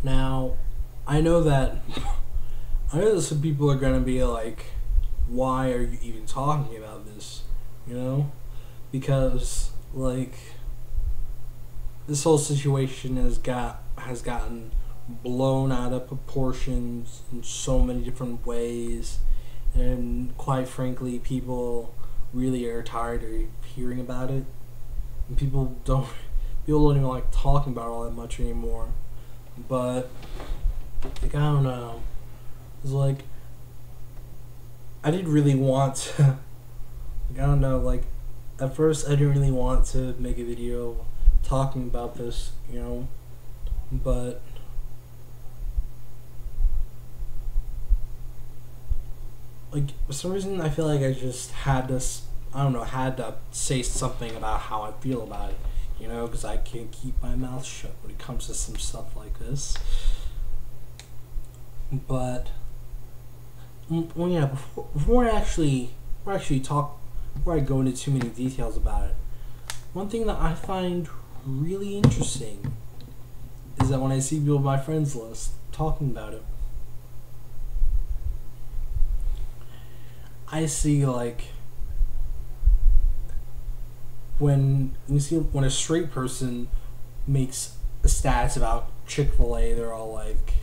Now, I know that some people are gonna be like, "Why are you even talking about this?" You know, because like this whole situation has gotten blown out of proportions in so many different ways, and quite frankly, really are tired of hearing about it, and people don't even like talking about it all that much anymore. But like I don't know, it's like I didn't really want to. Like, I don't know, like at first I didn't really want to make a video talking about this, but like for some reason I feel like I just had this. I don't know, had to say something about how I feel about it, because I can't keep my mouth shut when it comes to some stuff like this. But well, yeah, before I go into too many details about it, one thing that I find really interesting is that when I see people on my friends list talking about it, I see like when a straight person makes a status about Chick-fil-A, they're all like,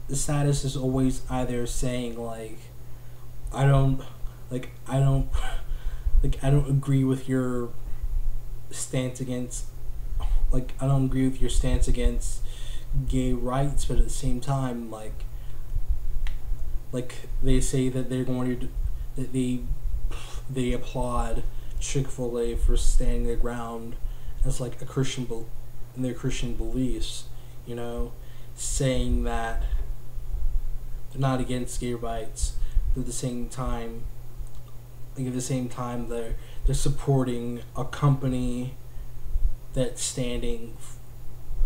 the status is always either saying like, I don't I don't I don't agree with your stance against I don't agree with your stance against gay rights, but at the same time they say that they're going to that they applaud Chick-fil-A for standing their ground as like a in their Christian beliefs, saying that they're not against gay rights, but at the same time they're supporting a company that's standing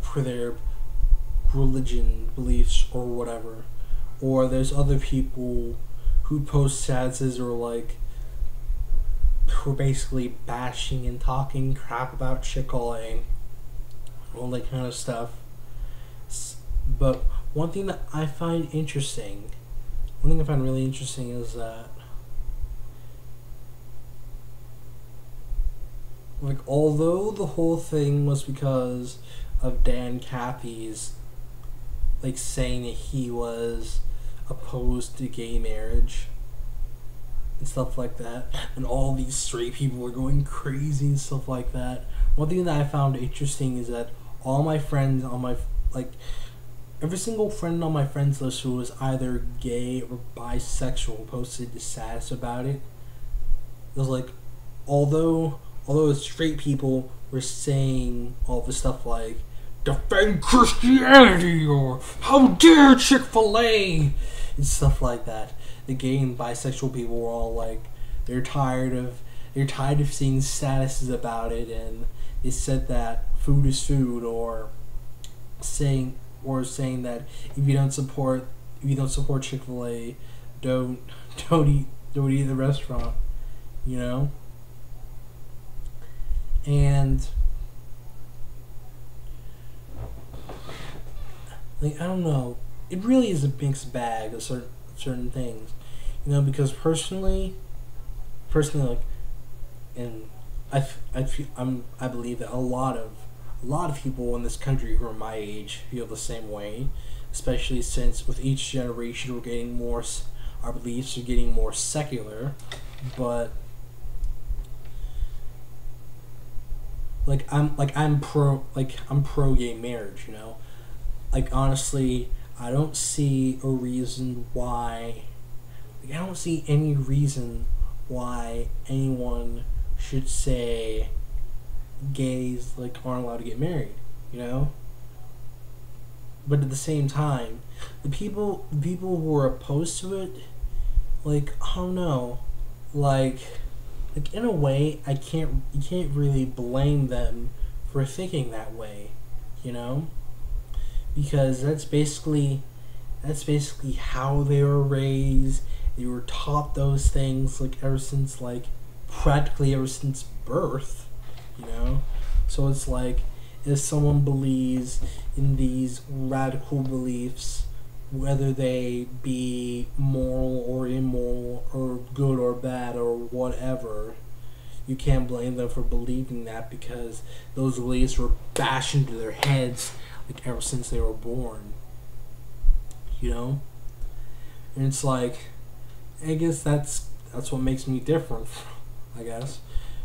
for their religion beliefs or whatever. Or there's other people who post statuses or who are basically bashing and talking crap about Chick-fil-A, all that kind of stuff. But one thing that I find really interesting is that although the whole thing was because of Dan Cathy's saying that he was opposed to gay marriage and stuff like that, and all these straight people were going crazy and stuff like that. One thing that I found interesting is that all my friends on my every single friend on my friends list who was either gay or bisexual posted a status about it. It was like, although straight people were saying all the stuff like defend Christianity or how dare Chick-fil-A and stuff like that, the gay and bisexual people were all like they're tired of seeing statuses about it, and they said that food is food, or saying that if you don't support Chick-fil-A, don't eat the restaurant, and I don't know, it really is a mixed bag of certain things, because personally, and I believe that a lot of people in this country who are my age feel the same way, especially since with each generation our beliefs are getting more secular. But I'm pro gay marriage, honestly, I don't see a reason why I don't see any reason why anyone should say gays aren't allowed to get married, But at the same time, the people who are opposed to it, I don't know, in a way, you can't really blame them for thinking that way, because that's basically how they were raised. They were taught those things practically ever since birth, So it's if someone believes in these radical beliefs, whether they be moral or immoral or good or bad or whatever, you can't blame them for believing that, because those beliefs were bashed into their heads like ever since they were born. You know? And it's like, I guess that's what makes me different, I guess.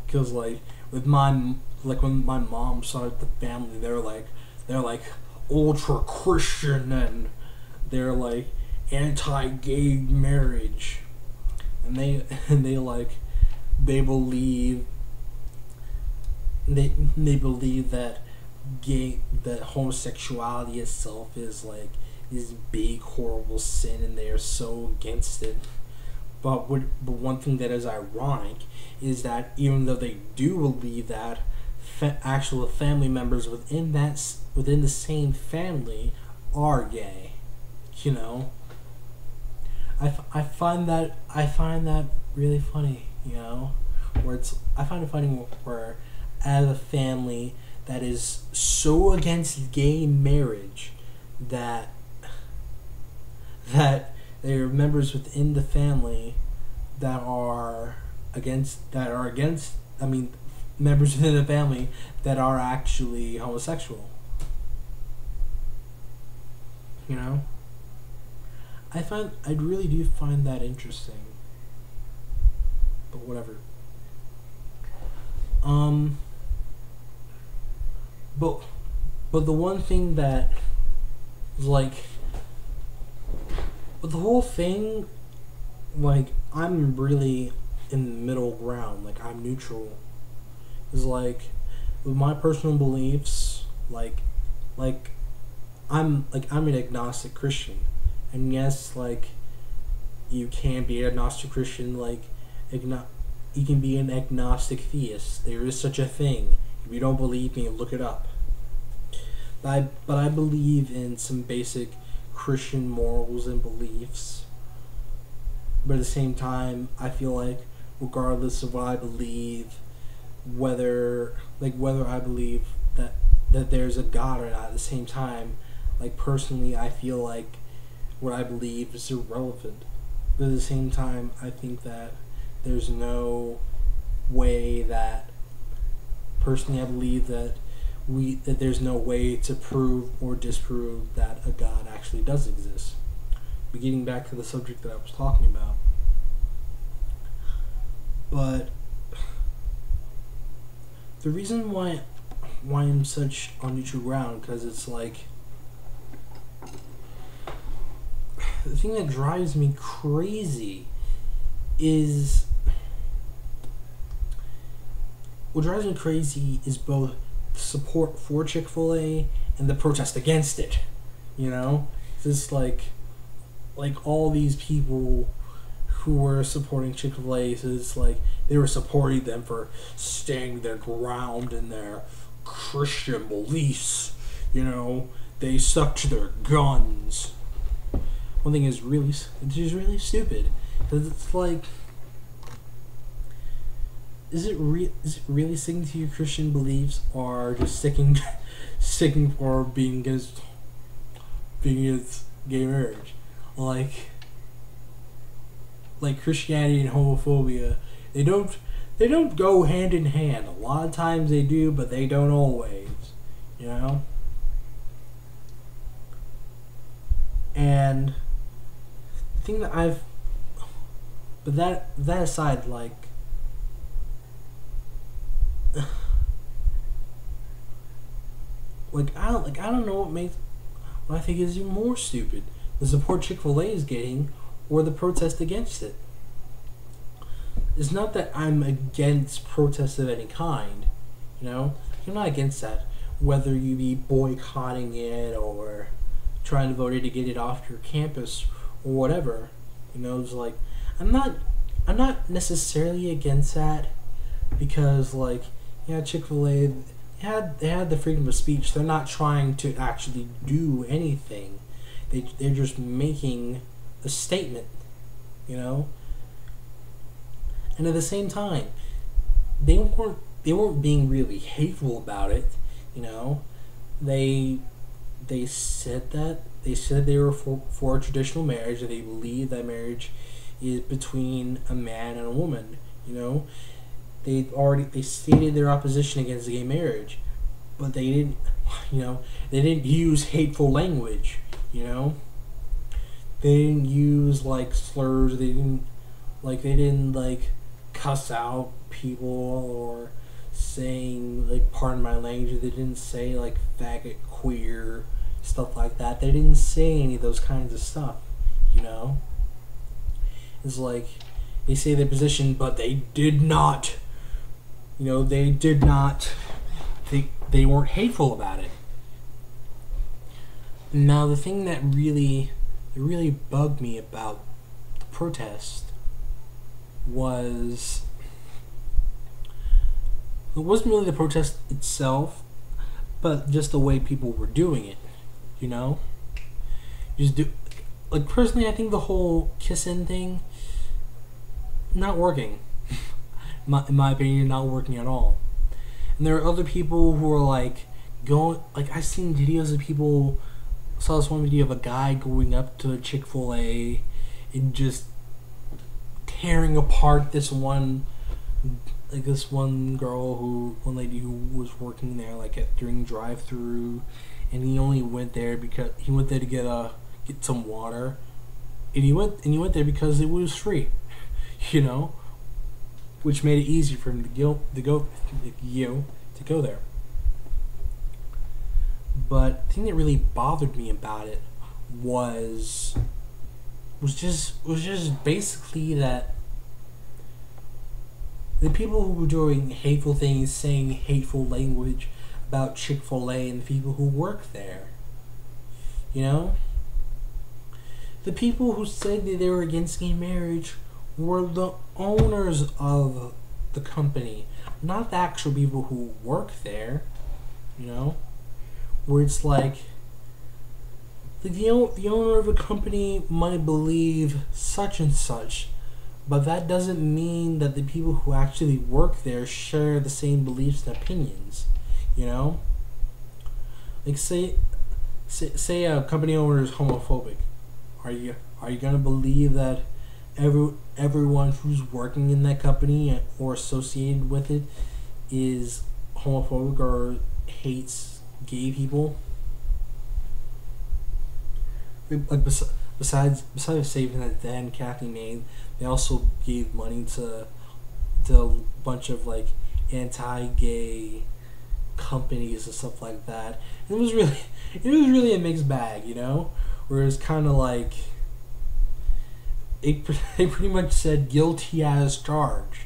Because like with my, like when my mom started the family, they're like ultra Christian, and they're like anti-gay marriage, and they believe that homosexuality itself is like this big horrible sin, and they are so against it. But one thing that is ironic is that even though they do believe that, actual family members within the same family are gay. You know, I find that really funny. You know, I find it funny where as a family that is so against gay marriage that there are members within the family that are against. I mean, members within the family that are actually homosexual. You know, I really do find that interesting. But whatever. But the one thing that, like, but the whole thing, like, I'm really in the middle ground. Like, I'm neutral. Is like, with my personal beliefs, like I'm an agnostic Christian, and yes, like, you can be an agnostic Christian, like, you can be an agnostic theist. There is such a thing. If you don't believe me, look it up. But I believe in some basic Christian morals and beliefs. But at the same time, I feel like regardless of what I believe, whether I believe that there's a God or not, at the same time, like, personally, I feel like what I believe is irrelevant. But at the same time, I think that there's no way that, personally, I believe that there's no way to prove or disprove that a God actually does exist. But getting back to the subject that I was talking about. But the reason why I'm such on neutral ground, because it's like, the thing that drives me crazy is, what drives me crazy is both support for Chick-fil-A and the protest against it. You know, it's like all these people who were supporting Chick-fil-A, so it's like they were supporting them for staying their ground in their Christian beliefs. You know, they stuck to their guns. One thing is it's just really stupid, because it's like, is it really sticking to your Christian beliefs, or just sticking for being against gay marriage? Like Christianity and homophobia, they don't go hand in hand. A lot of times they do, but they don't always. You know? And the thing that but that aside, like I don't know what I think is even more stupid: the support Chick-fil-A is getting, or the protest against it. It's not that I'm against protests of any kind, you know? I'm not against that. Whether you be boycotting it or trying to vote it to get it off your campus or whatever, you know, it's like, I'm not necessarily against that, because, like, yeah, Chick-fil-A, they had the freedom of speech. They're not trying to actually do anything. They're just making a statement, you know? And at the same time, they weren't being really hateful about it, you know? they they said they were for traditional marriage, that they believe that marriage is between a man and a woman. You know, they stated their opposition against gay marriage, but they didn't, they didn't use hateful language. You know, they didn't use like slurs. They didn't like cuss out people or saying like pardon my language. They didn't say like faggot, queer, stuff like that. They didn't say any of those kinds of stuff. You know, it's like they say their position, but they did not. They did not. They weren't hateful about it. Now, the thing that really bugged me about the protest was, it wasn't really the protest itself, but just the way people were doing it. You know, just do like personally, I think the whole kissing thing not working. In my opinion, not working at all. And there are other people who are like going, like I've seen videos of people. Saw this one video of a guy going up to a Chick-fil-A and just tearing apart this one lady who was working there like during drive-through, and he only went there because he went there to get some water, and he went there because it was free, which made it easy for him to go there. But the thing that really bothered me about it was just basically that the people who were doing hateful things, saying hateful language about Chick-fil-A and the people who work there, the people who said that they were against gay marriage were the owners of the company, not the actual people who work there, where it's like the owner of a company might believe such and such, but that doesn't mean that the people who actually work there share the same beliefs and opinions. Like say a company owner is homophobic. Are you gonna believe that everyone who's working in that company or associated with it is homophobic or hates gay people? Like besides saving that Dan and Kathy made, they also gave money to a bunch of like anti-gay companies and stuff like that. And it was really a mixed bag, where it's kind of like they pretty much said guilty as charged.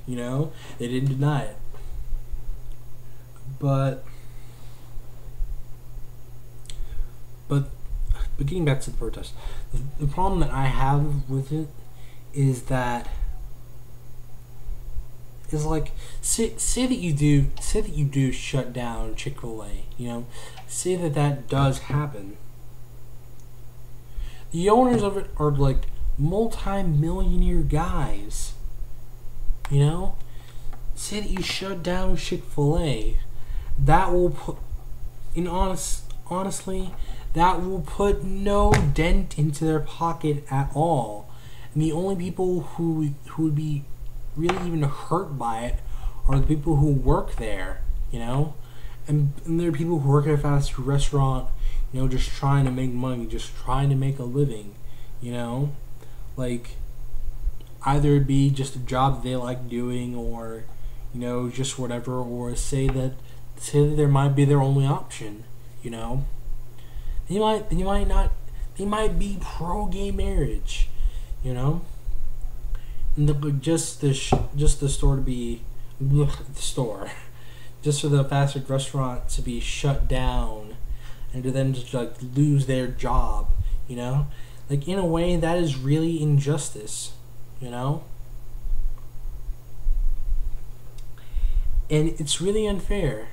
They didn't deny it. But getting back to the protest, the problem that I have with it is that is like say that you do shut down Chick-fil-A, say that does happen. The owners of it are like multi-millionaire guys, say that you shut down Chick-fil-A, that will put honestly, that will put no dent into their pocket at all. And the only people who would be really even hurt by it are the people who work there, and there are people who work at a fast food restaurant, just trying to make money, just trying to make a living, like either it be just a job they like doing, or just whatever, or say that there might be their only option. They might be pro gay marriage, and just the store to be just for the fast food restaurant to be shut down, and to them to like lose their job, like in a way that is really injustice, and it's really unfair.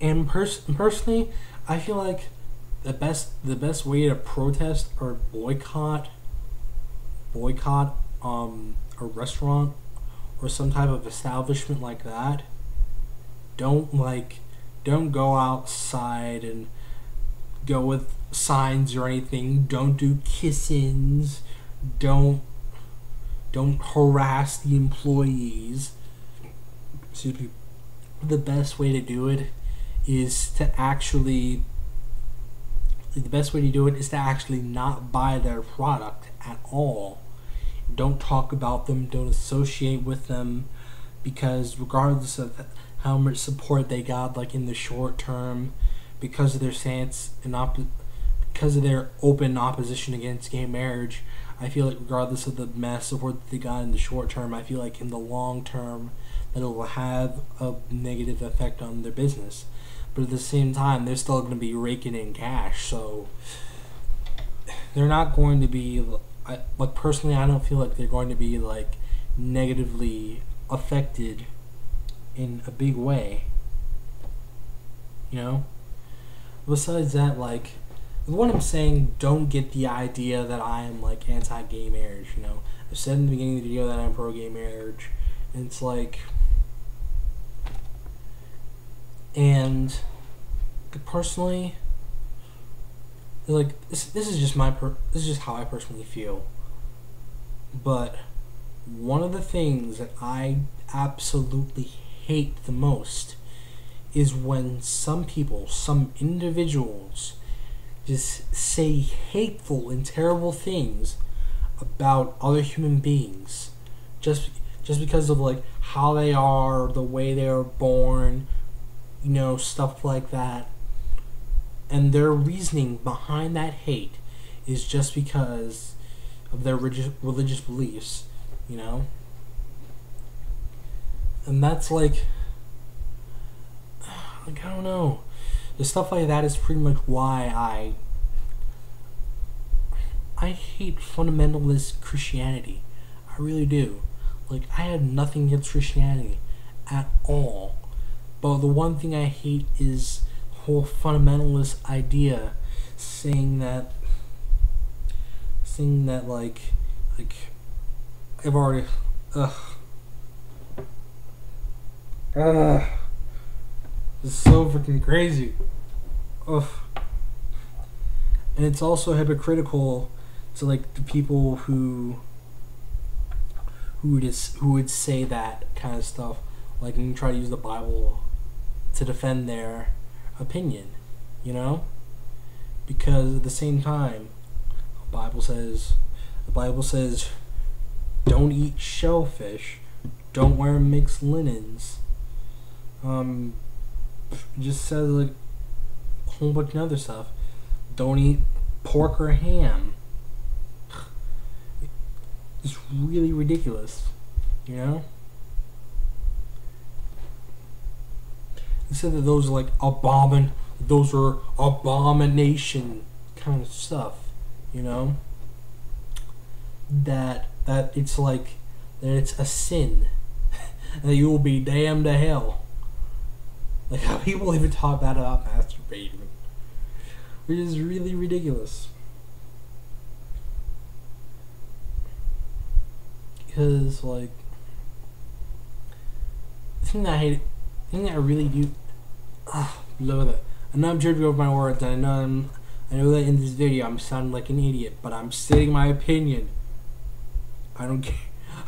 And personally, I feel like the best way to protest or boycott a restaurant or some type of establishment like that, don't don't go outside and go with signs or anything. Don't do kiss-ins. Don't harass the employees. Excuse me. The best way to do it is to actually not buy their product at all. Don't talk about them, don't associate with them, because regardless of how much support they got, like in the short term, because of their stance and because of their open opposition against gay marriage, I feel like regardless of the mass support that they got in the short term, I feel like in the long term that it will have a negative effect on their business. But at the same time, they're still going to be raking in cash, so they're not going to be, like, personally, I don't feel like they're going to be, like, negatively affected in a big way, you know? Besides that, like, what I'm saying, don't get the idea that I am, like, anti-gay marriage, you know? I said in the beginning of the video that I'm pro-gay marriage, and it's like, and personally, like, this is just this is just how I personally feel. But one of the things that I absolutely hate the most is when some people, some individuals, just say hateful and terrible things about other human beings just because of, like, how they are, the way they were born, you know, stuff like that. And their reasoning behind that hate is just because of their religious beliefs, you know? And that's like, I don't know. The stuff like that is pretty much why I hate fundamentalist Christianity. I really do. Like, I have nothing against Christianity at all. But the one thing I hate is the whole fundamentalist idea saying that like I've already it's so freaking crazy. Ugh. And it's also hypocritical to, like, the people who would say that kind of stuff, like, and try to use the Bible to defend their opinion, you know? Because at the same time, the Bible says don't eat shellfish, don't wear mixed linens. Just says, like, a whole bunch of other stuff. Don't eat pork or ham. It's really ridiculous, you know? He said that those are, like, those are abomination kind of stuff, you know? That it's like, that it's a sin. That you will be damned to hell. Like, how people even talk bad about masturbating. Which is really ridiculous. Because, like, the thing that I really do, love it. I know I'm tripping over my words, and I know that in this video I'm sounding like an idiot, but I'm stating my opinion. I don't care.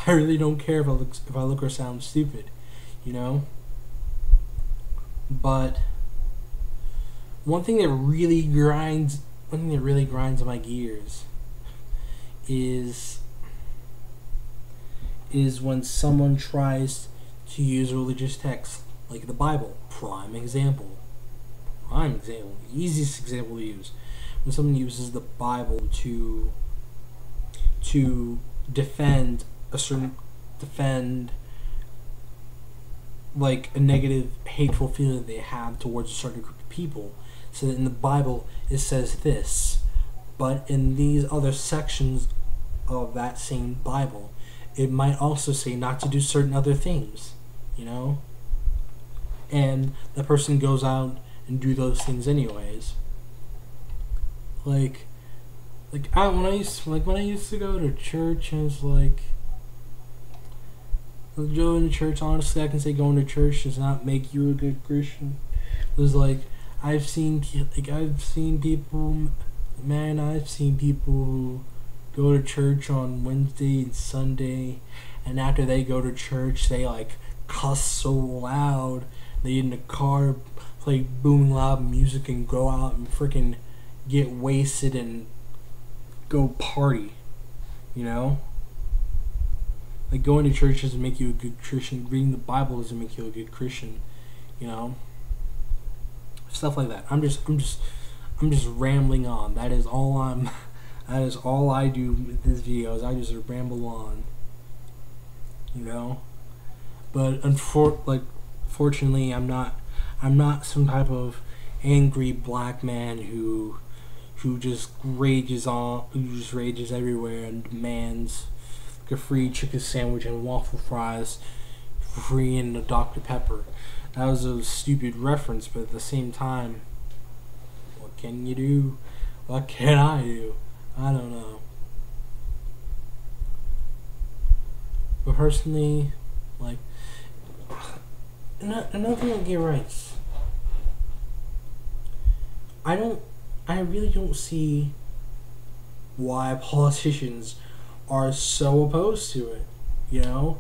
I really don't care if I look or sound stupid, you know? But one thing that really grinds on my gears is when someone tries to use religious texts like the Bible. Prime example, easiest example to use. When someone uses the Bible to defend like a negative, hateful feeling that they have towards a certain group of people. So that in the Bible it says this, but in these other sections of that same Bible, it might also say not to do certain other things, you know? And the person goes out and do those things anyways. When I used to go to church, and it's like, going to church, honestly, I can say going to church does not make you a good Christian. There's like I've seen people, man. I've seen people who go to church on Wednesday and Sunday, and after they go to church, they like cuss so loud. They get in the car, play booming loud music, and go out and freaking get wasted and go party. You know, like going to church doesn't make you a good Christian. Reading the Bible doesn't make you a good Christian. You know, stuff like that. I'm just rambling on. That is all I'm. That is all I do with this video. Is I just ramble on. You know, but fortunately, I'm not some type of angry black man who just rages everywhere and demands like a free chicken sandwich and waffle fries free and a Dr. Pepper. That was a stupid reference, but at the same time, what can you do? What can I do? I don't know. But personally, like, another thing with gay rights, I really don't see why politicians are so opposed to it. You know,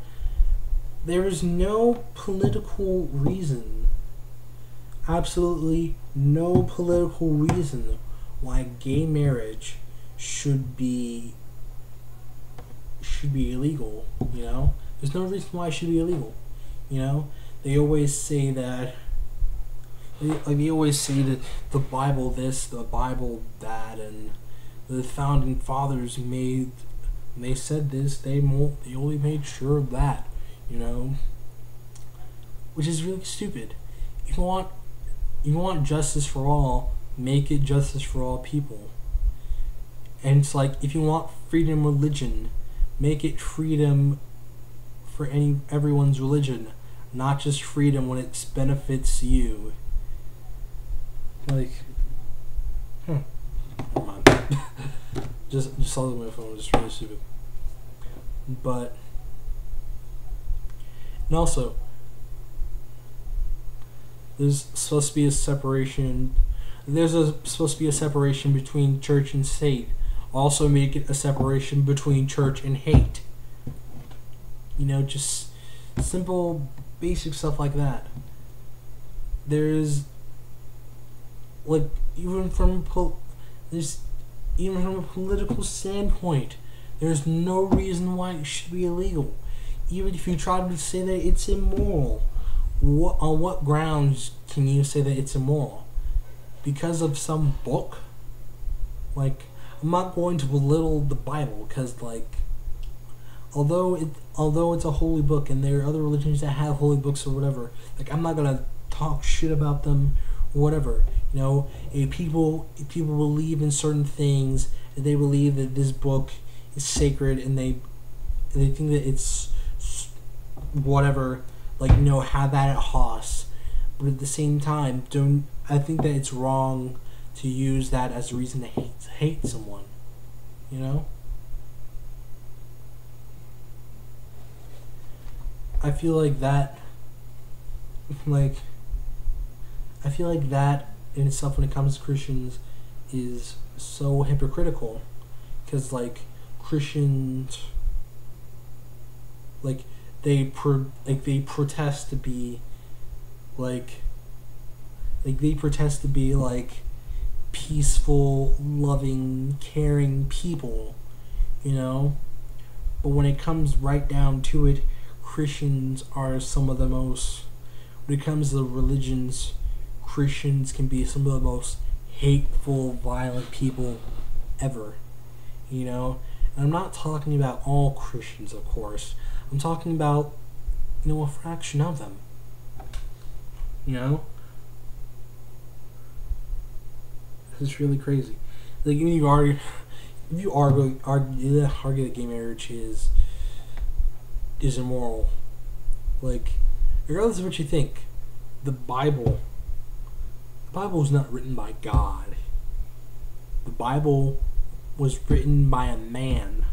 there is no political reason, absolutely no political reason why gay marriage should be illegal. You know, there's no reason why it should be illegal. You know, they always say that. They always say that the Bible this, the Bible that, and the founding fathers they said this. They only made sure of that. You know, which is really stupid. If you want justice for all, make it justice for all people. And it's like, if you want freedom of religion, make it freedom for everyone's religion, not just freedom when it benefits you. Like, never mind. just saw it on my phone. It's really stupid. But, and also, there's supposed to be a separation. Supposed to be a separation between church and state. Also, make it a separation between church and hate. You know, just simple, basic stuff like that. There's, like, even from a political standpoint, there's no reason why it should be illegal. Even if you try to say that it's immoral, on what grounds can you say that it's immoral? Because of some book? Like, I'm not going to belittle the Bible, because, like, although it's a holy book, and there are other religions that have holy books or whatever, like, I'm not gonna talk shit about them or whatever. You know, if people believe in certain things, and they believe that this book is sacred, and they think that it's whatever, like, you know, have that at Haas. But at the same time, I think that it's wrong to use that as a reason to hate someone. You know? I feel like that in itself, when it comes to Christians, is so hypocritical. Because, like, Christians, like, they protest to be peaceful, loving, caring people, you know? But when it comes right down to it, Christians are some of the most, when it comes to the religions, Christians can be some of the most hateful, violent people ever, you know? And I'm not talking about all Christians, of course. I'm talking about, you know, a fraction of them, you know? It's really crazy. Like, if you argue that gay marriage is immoral, like, regardless of what you think, the Bible is not written by God. The Bible was written by a man,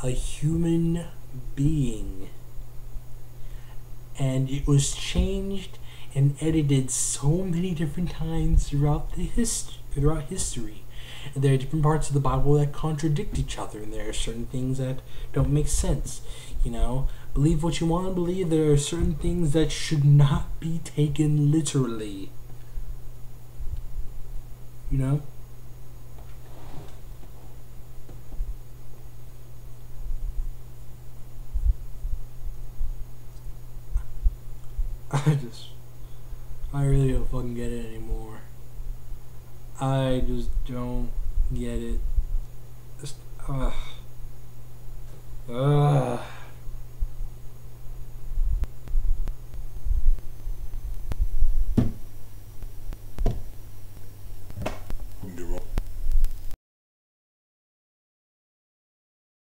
a human being, and it was changed and edited so many different times throughout history. And there are different parts of the Bible that contradict each other, and there are certain things that don't make sense. You know, believe what you want to believe. There are certain things that should not be taken literally. You know? I really don't fucking get it anymore. I just don't get it. Just, ugh. Ugh.